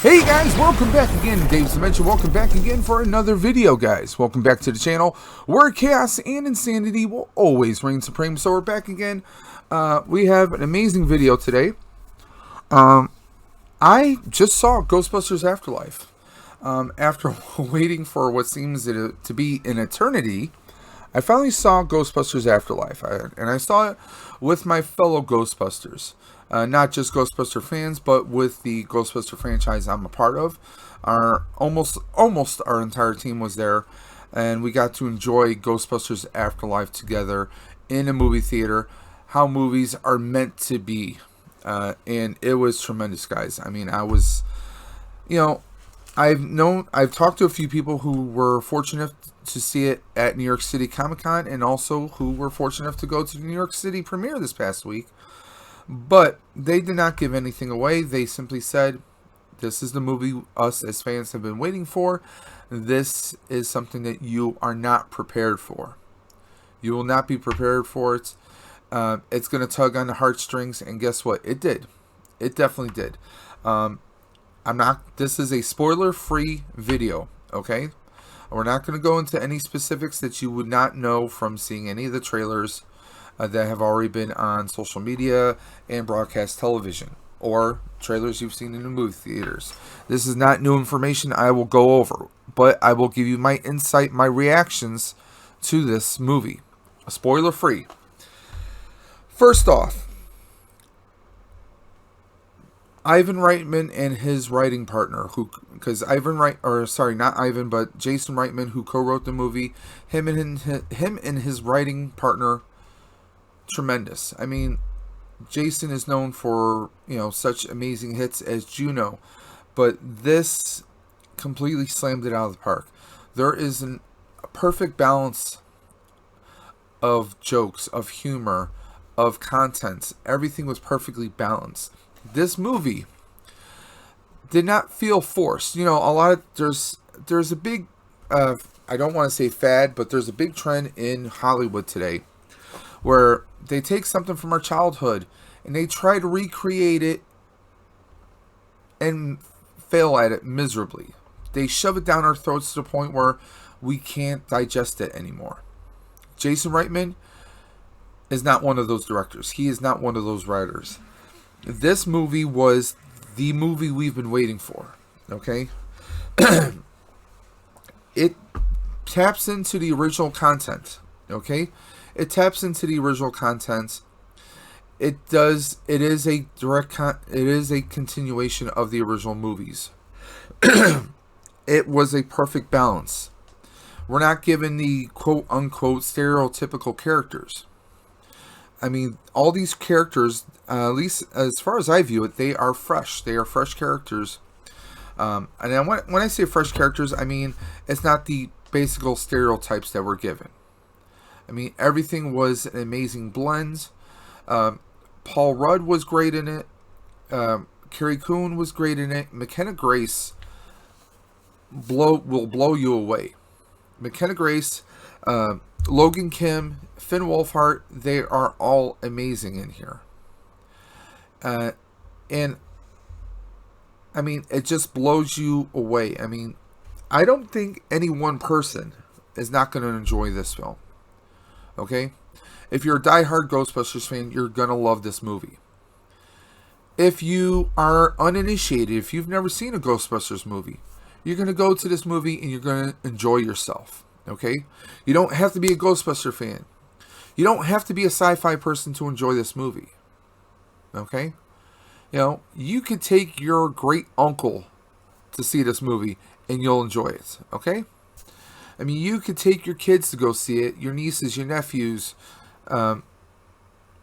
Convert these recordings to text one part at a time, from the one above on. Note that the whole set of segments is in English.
Hey guys, welcome back again. Dave's Dimension. Welcome back again for another video, guys. Welcome back to the channel where chaos and insanity will always reign supreme. So we're back again. We have an amazing video today. I just saw Ghostbusters Afterlife. After waiting for what seems to be an eternity, I finally saw Ghostbusters Afterlife. And I saw it with my fellow Ghostbusters. Not just Ghostbuster fans, but with the Ghostbuster franchise I'm a part of. Almost our entire team was there, and we got to enjoy Ghostbusters Afterlife together in a movie theater. How movies are meant to be, and it was tremendous, guys. I mean, I've talked to a few people who were fortunate to see it at New York City Comic Con, and also who were fortunate enough to go to the New York City premiere this past week. But they did not give anything away. They simply said, this is the movie us as fans have been waiting for. This is something that you are not prepared for. You will not be prepared for it. It's going to tug on the heartstrings, and guess what? It did. It definitely did. This is a spoiler-free video, okay? We're not going to go into any specifics that you would not know from seeing any of the trailers that have already been on social media and broadcast television, or trailers you've seen in the movie theaters. This is not new information I will go over, but I will give you my insight, my reactions to this movie. Spoiler free. First off, Ivan Reitman and his writing partner, Jason Reitman, who co-wrote the movie, him and his writing partner, tremendous. I mean, Jason is known for, such amazing hits as Juno, but this completely slammed it out of the park. There is a perfect balance of jokes, of humor, of content. Everything was perfectly balanced. This movie did not feel forced. There's a big, I don't want to say fad, but there's a big trend in Hollywood today where they take something from our childhood and they try to recreate it and fail at it miserably. They shove it down our throats to the point where we can't digest it anymore. Jason Reitman is not one of those directors. He is not one of those writers. This movie was the movie we've been waiting for, okay? It taps into the original content, okay? It taps into the original content. It is a continuation of the original movies. It was a perfect balance. We're not given the quote unquote stereotypical characters. I mean, all these characters, at least as far as I view it, they are fresh. They are fresh characters. And then when I say fresh characters, I mean it's not the basic stereotypes that we're given. I mean, everything was an amazing blend. Paul Rudd was great in it. Carrie Coon was great in it. McKenna Grace will blow you away. McKenna Grace, Logan Kim, Finn Wolfhard, they are all amazing in here. And, I mean, it just blows you away. I mean, I don't think any one person is not going to enjoy this film. Okay? If you're a diehard Ghostbusters fan, you're going to love this movie. If you are uninitiated, if you've never seen a Ghostbusters movie, you're going to go to this movie and you're going to enjoy yourself. Okay? You don't have to be a Ghostbuster fan. You don't have to be a sci-fi person to enjoy this movie. Okay? You could take your great uncle to see this movie and you'll enjoy it. Okay? I mean, you could take your kids to go see it, your nieces, your nephews, you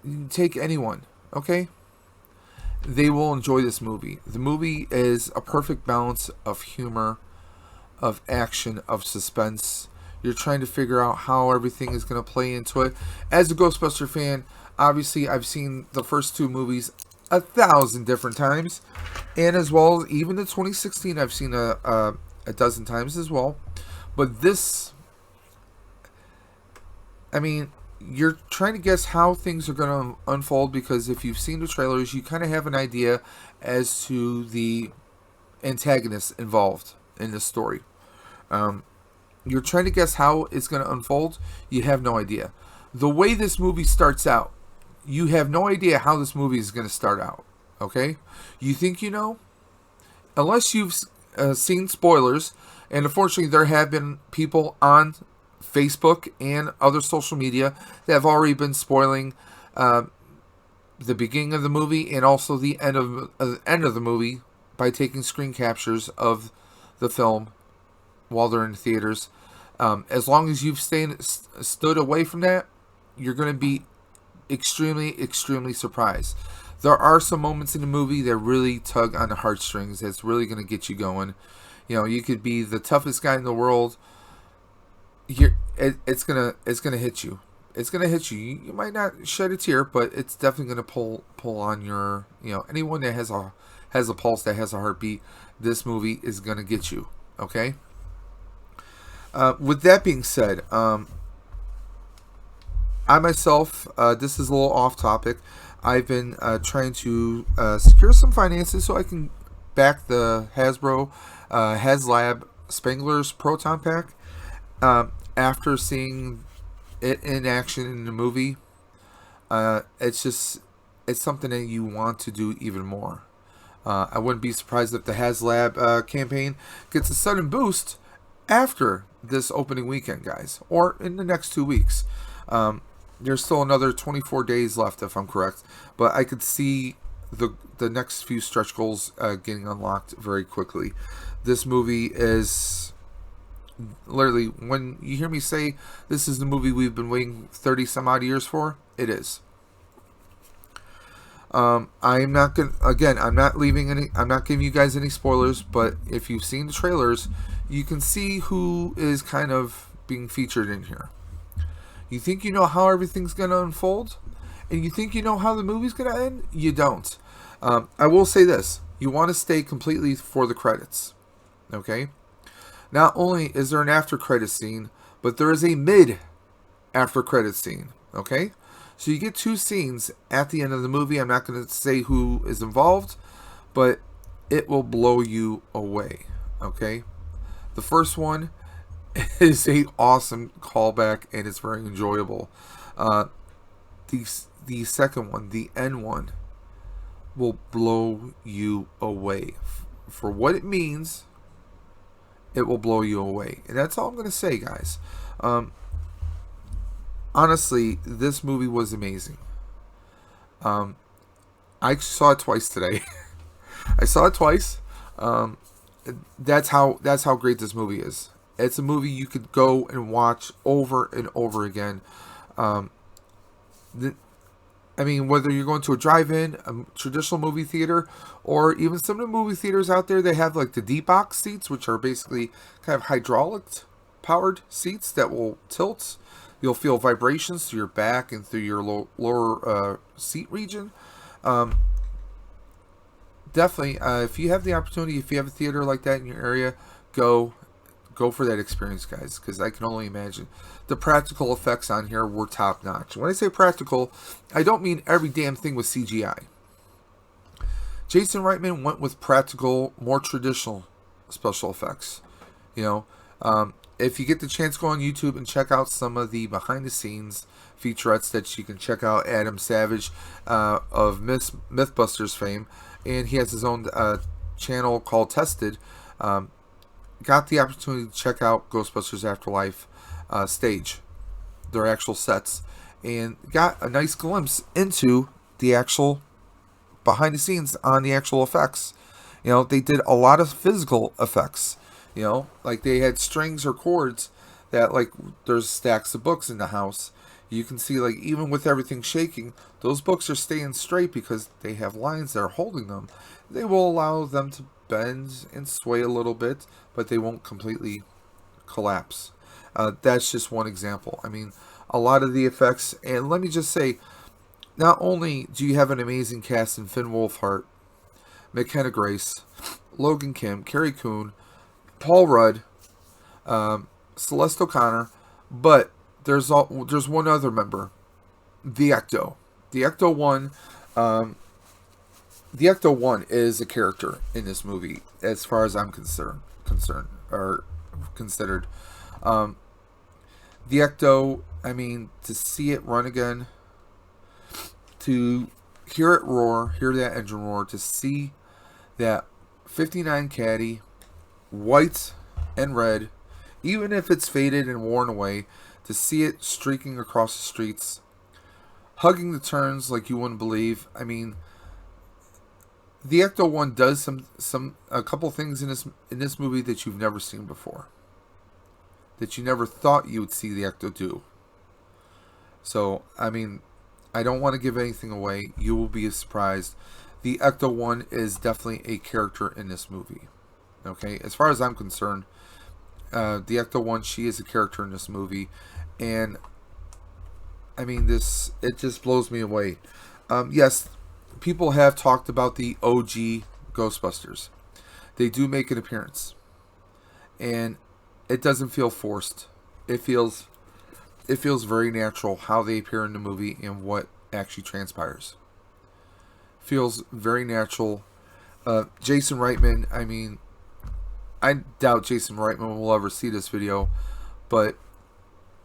can take anyone, okay? They will enjoy this movie. The movie is a perfect balance of humor, of action, of suspense. You're trying to figure out how everything is going to play into it. As a Ghostbuster fan, obviously I've seen the first two movies 1,000 different times, and as well as even the 2016 I've seen a dozen times as well. But this, I mean, you're trying to guess how things are going to unfold, because if you've seen the trailers, you kind of have an idea as to the antagonists involved in this story. You're trying to guess how it's going to unfold. You have no idea. The way this movie starts out, you have no idea how this movie is going to start out. Okay? You think you know? Unless you've seen spoilers, and unfortunately there have been people on Facebook and other social media that have already been spoiling the beginning of the movie and also the end of the movie by taking screen captures of the film while they're in theaters. As long as you've stood away from that, you're going to be extremely, extremely surprised. There are some moments in the movie that really tug on the heartstrings. That's really going to get you going. You know, you could be the toughest guy in the world. It's gonna hit you. It's gonna hit you. You might not shed a tear, but it's definitely gonna pull on your. You know, anyone that has a pulse, that has a heartbeat, this movie is gonna get you. Okay. With that being said, I myself, this is a little off topic. I've been trying to secure some finances so I can back the Hasbro HasLab Spangler's Proton Pack. After seeing it in action in the movie, it's something that you want to do even more. I wouldn't be surprised if the HasLab campaign gets a sudden boost after this opening weekend, guys, or in the next 2 weeks. There's still another 24 days left, if I'm correct, but I could see the next few stretch goals getting unlocked very quickly. This movie is literally, when you hear me say this is the movie we've been waiting 30 some odd years for, it is. I'm not giving you guys any spoilers, but if you've seen the trailers, you can see who is kind of being featured in here. You think you know how everything's going to unfold, and you think you know how the movie's going to end? You don't. I will say this. You want to stay completely for the credits. Okay? Not only is there an after credit scene, but there is a mid after credit scene. Okay? So you get two scenes at the end of the movie. I'm not going to say who is involved, but it will blow you away. Okay? The first one is a awesome callback, and it's very enjoyable. The second one, the end one, will blow you away. For what it means, it will blow you away. And that's all I'm going to say, guys. Honestly, this movie was amazing. I saw it twice today. I saw it twice. That's how great this movie is. It's a movie you could go and watch over and over again. I mean, whether you're going to a drive-in, a traditional movie theater, or even some of the movie theaters out there, they have like the D-box seats, which are basically kind of hydraulic-powered seats that will tilt. You'll feel vibrations through your back and through your lower seat region. Definitely, if you have the opportunity, if you have a theater like that in your area, go for that experience, guys, because I can only imagine. The practical effects on here were top notch. When I say practical, I don't mean every damn thing was CGI. Jason Reitman went with practical, more traditional special effects. You know, if you get the chance, go on YouTube and check out some of the behind the scenes featurettes that you can check out. Adam Savage of Mythbusters fame, and he has his own channel called Tested. Got the opportunity to check out Ghostbusters Afterlife stage, their actual sets, and got a nice glimpse into the actual behind the scenes on the actual effects. You know, they did a lot of physical effects. You know, like they had strings or cords that, like, there's stacks of books in the house. You can see, like, even with everything shaking, those books are staying straight because they have lines that are holding them. They will allow them to bend and sway a little bit, but they won't completely collapse. That's just one example. I mean, a lot of the effects, and let me just say, not only do you have an amazing cast in Finn Wolfhard, McKenna Grace, Logan Kim, Carrie Coon, Paul Rudd, Celeste O'Connor, but there's one other member, the Ecto. The Ecto-1 the Ecto-1 is a character in this movie, as far as I'm concerned or considered. Um, the Ecto, I mean, to see it run again, to hear it roar, hear that engine roar, to see that 59 caddy, white and red, even if it's faded and worn away, to see it streaking across the streets, hugging the turns like you wouldn't believe. I mean, the Ecto-1 does a couple things in this movie that you've never seen before, that you never thought you would see the Ecto do. So, I mean, I don't want to give anything away. You will be surprised. The Ecto-1 is definitely a character in this movie. Okay, as far as I'm concerned, the Ecto-1, she is a character in this movie, and I mean, it just blows me away. Yes, people have talked about the OG Ghostbusters. They do make an appearance, and it doesn't feel forced. It feels very natural how they appear in the movie and what actually transpires. Feels very natural. Jason Reitman, I mean, I doubt Jason Reitman will ever see this video, but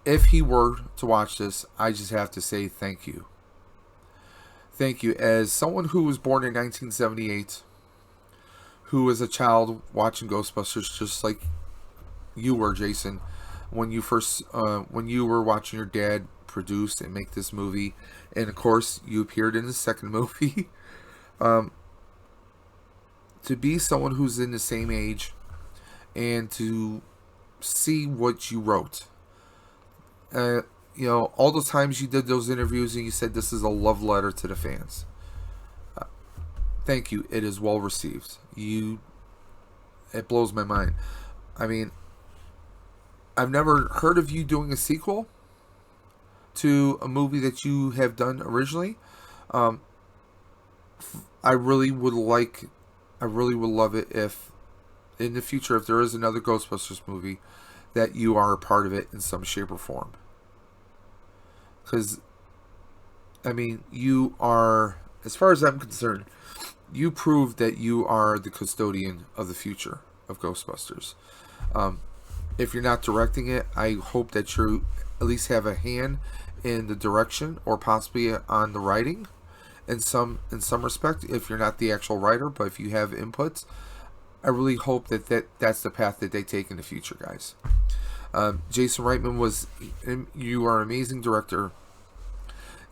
if he were to watch this, I just have to say thank you. Thank you. As someone who was born in 1978, who was a child watching Ghostbusters just like you were, Jason, when you were watching your dad produce and make this movie, and of course you appeared in the second movie. To be someone who's in the same age and to see what you wrote. All the times you did those interviews and you said this is a love letter to the fans. Thank you. It is well received. It blows my mind. I mean, I've never heard of you doing a sequel to a movie that you have done originally. I really would love it if in the future, if there is another Ghostbusters movie, that you are a part of it in some shape or form. Because, I mean, you are, as far as I'm concerned, you proved that you are the custodian of the future of Ghostbusters. If you're not directing it, I hope that you at least have a hand in the direction or possibly on the writing in some respect. If you're not the actual writer, but if you have inputs, I really hope that's the path that they take in the future, guys. Jason Reitman you are an amazing director.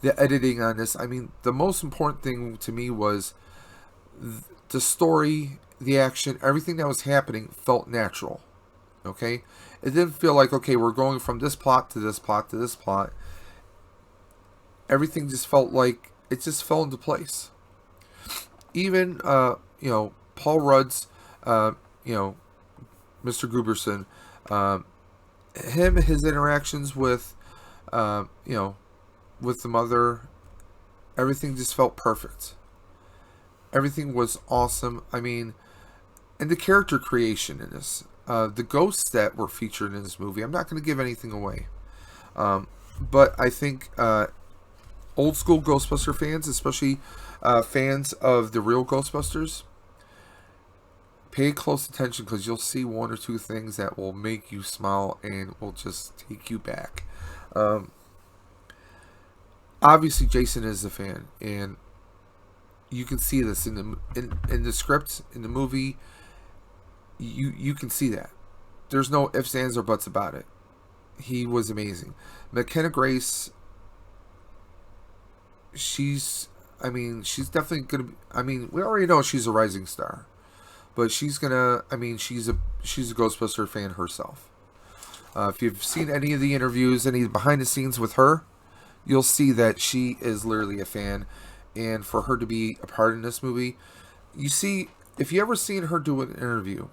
The editing on this, I mean, the most important thing to me was the story, the action, everything that was happening felt natural. Okay? It didn't feel like, okay, we're going from this plot to this plot to this plot. Everything just felt like it just fell into place. Even, Paul Rudd's, Mr. Gooberson, his interactions with, with the mother, everything just felt perfect. Everything was awesome. I mean, and the character creation in this, the ghosts that were featured in this movie, I'm not going to give anything away. But I think old school Ghostbuster fans, especially fans of the real Ghostbusters, pay close attention because you'll see one or two things that will make you smile and will just take you back. Obviously, Jason is a fan, and you can see this in the script, in the movie. You can see that. There's no ifs, ands, or buts about it. He was amazing. McKenna Grace, she's definitely gonna. We already know she's a rising star, but she's gonna. She's a Ghostbuster fan herself. If you've seen any of the interviews, any behind the scenes with her, you'll see that she is literally a fan. And for her to be a part in this movie, you see, if you ever seen her do an interview,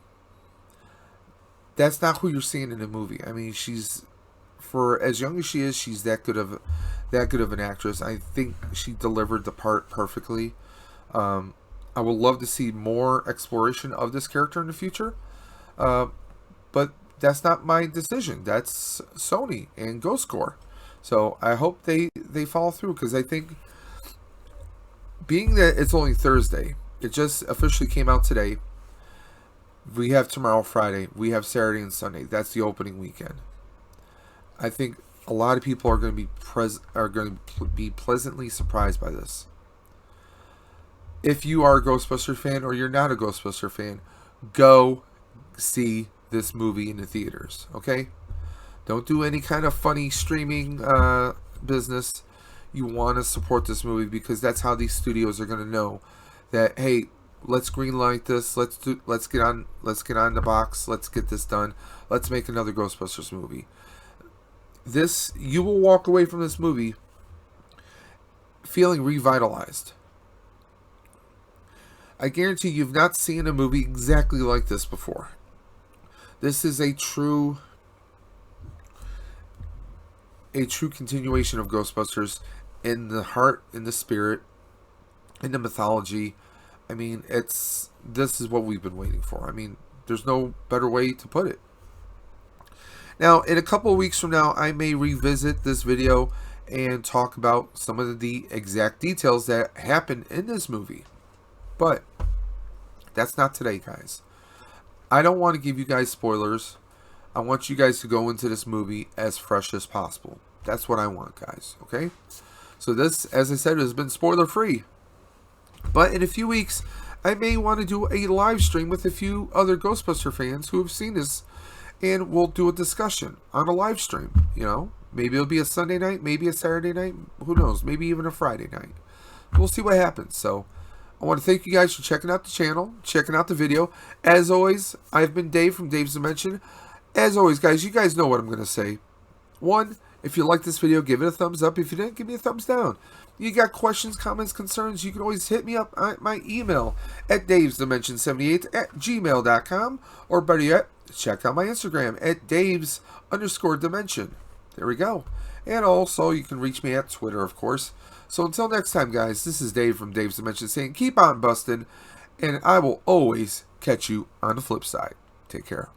that's not who you're seeing in the movie. I mean, for as young as she is, she's that good of an actress. I think she delivered the part perfectly. I would love to see more exploration of this character in the future, but that's not my decision. That's Sony and Ghostcore. So I hope they follow through, because I think, being that it's only Thursday, It just officially came out today. We have tomorrow, Friday. We have Saturday and Sunday. That's the opening weekend. I think a lot of people are going to be pleasantly surprised by this. If you are a Ghostbuster fan or you're not a Ghostbuster fan, go see this movie in the theaters. Okay? Don't do any kind of funny streaming business. You want to support this movie because that's how these studios are going to know that, hey, let's greenlight this. Let's get on the box. Let's get this done. Let's make another Ghostbusters movie. You will walk away from this movie feeling revitalized. I guarantee you've not seen a movie exactly like this before. This is a true continuation of Ghostbusters in the heart, in the spirit, in the mythology. I mean, this is what we've been waiting for. I mean, there's no better way to put it. Now, in a couple of weeks from now, I may revisit this video and talk about some of the exact details that happened in this movie. But that's not today, guys. I don't want to give you guys spoilers. I want you guys to go into this movie as fresh as possible. That's what I want, guys. Okay? So this, as I said, has been spoiler-free. But in a few weeks, I may want to do a live stream with a few other Ghostbuster fans who have seen this, and we'll do a discussion on a live stream. You know, maybe it'll be a Sunday night, maybe a Saturday night, who knows, maybe even a Friday night. We'll see what happens. So I want to thank you guys for checking out the channel, checking out the video. As always, I've been Dave from Dave's Dimension. As always, guys, you guys know what I'm going to say. 1, if you like this video, give it a thumbs up. If you didn't, give me a thumbs down. You got questions, comments, concerns, you can always hit me up at my email at davesdimension78@gmail.com, or better yet, check out my Instagram at daves_dimension. There we go. And also, you can reach me at Twitter, of course. So until next time, guys, this is Dave from Dave's Dimension saying keep on busting, and I will always catch you on the flip side. Take care.